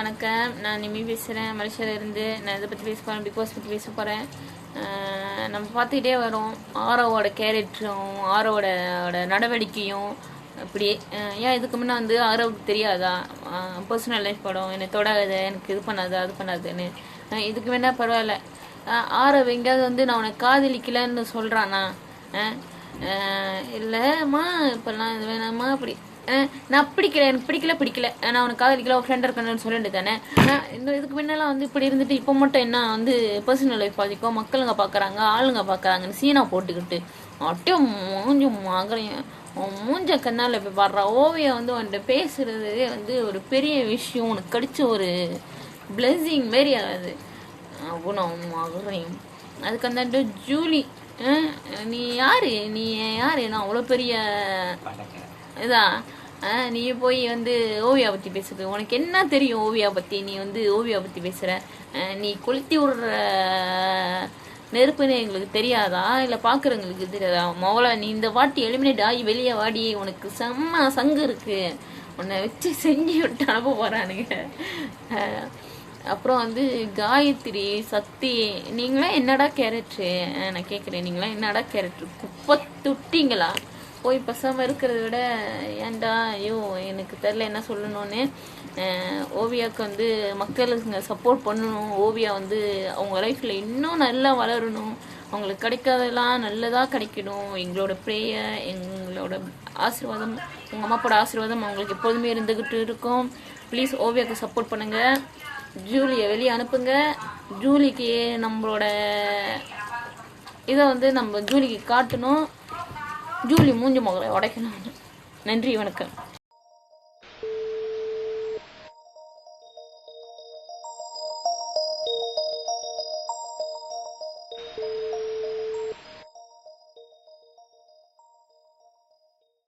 வணக்கம். நான் நிமி பேசுகிறேன், மலேசியாவிலேருந்து. நான் இதை பற்றி பேச போகிறேன், பிக் பாஸ் பற்றி பேச போகிறேன். நம்ம பார்த்துக்கிட்டே வரோம் ஆரோவோட கேரக்டரும் ஆரோவோட நடவடிக்கையும். அப்படியே ஏன் இதுக்கு முன்னே வந்து ஆரோவுக்கு தெரியாதா பர்சனல் லைஃப் படம் என்னை தொடாத, எனக்கு இது பண்ணாது அது பண்ணாதுன்னு. இதுக்கு வேணா பரவாயில்ல. ஆரோ எங்கேயாவது வந்து நான் உனக்கு காதலிக்கலன்னு சொல்கிறானா? இல்லைம்மா இப்போல்லாம் இது வேணாம்மா அப்படி நான் பிடிக்கல, எனக்கு பிடிக்கல, நான் உனக்கு காதலிக்கல, ஒரு ஃப்ரெண்ட் இருக்கணும்னு சொல்லிட்டு தானே. இந்த இதுக்கு முன்னெல்லாம் வந்து இப்படி இருந்துட்டு இப்போ மட்டும் என்ன வந்து பர்சனல் லைஃப் பாதிக்கும், மக்களுங்க பார்க்குறாங்க, ஆளுங்க பார்க்குறாங்கன்னு சீனா போட்டுக்கிட்டு அப்படியே மகரையும் மூஞ்ச கண்ணால் போய் பாடுறா. ஓவியம் வந்து வந்துட்டு பேசுறதே வந்து ஒரு பெரிய விஷயம், உனக்கு கடிச்ச ஒரு பிளெஸிங் மாரி ஆகுது. அவ்வளோ மகரையும் அதுக்கு அந்த ஜூலி, நீ யாரு நான் அவ்வளோ பெரிய இதா நீ போய் வந்து ஓவியா பற்றி பேசுறது? உனக்கு என்ன தெரியும் ஓவியா பற்றி? நீ வந்து ஓவியா பற்றி பேசுகிற? நீ கொளுத்தி விடுற நெருப்புன்னு எங்களுக்கு தெரியாதா? இல்லை பார்க்குறவங்களுக்கு தெரியாதா? மொவலை நீ இந்த வாட்டி எலிமினேட் ஆகி வெளியே வாடி, உனக்கு செம்ம சங்கு இருக்கு, உன்னை வச்சு செஞ்சு விட்டு அனுப்ப போகிறானுங்க. அப்புறம் வந்து காயத்ரி, சக்தி, நீங்களாம் என்னடா கேரக்டரு? நான் கேட்குறேன், நீங்களாம் என்னடா கேரக்டரு? குப்பை துட்டிங்களா? போய் பசாமல் இருக்கிறத விட ஏன்டா ஐயோ எனக்கு தெரில என்ன சொல்லணும்னு. ஓவியாவுக்கு வந்து மக்களுக்கு சப்போர்ட் பண்ணணும். ஓவியா வந்து அவங்க லைஃப்பில் இன்னும் நல்லா வளரணும், அவங்களுக்கு கிடைக்காதெல்லாம் நல்லதாக கிடைக்கணும். எங்களோட ப்ரேயர், எங்களோட ஆசீர்வாதம், உங்கள் அம்மாப்போட ஆசீர்வாதம் அவங்களுக்கு எப்போதுமே இருந்துக்கிட்டு இருக்கும். ப்ளீஸ் ஓவியாவுக்கு சப்போர்ட் பண்ணுங்கள். ஜூலியை வெளியே அனுப்புங்க. ஜூலிக்கு நம்மளோட இதை வந்து நம்ம ஜூலிக்கு காட்டணும். ஜூலி மூஞ்சி முகரை உடைக்கணும். நன்றி, வணக்கம்.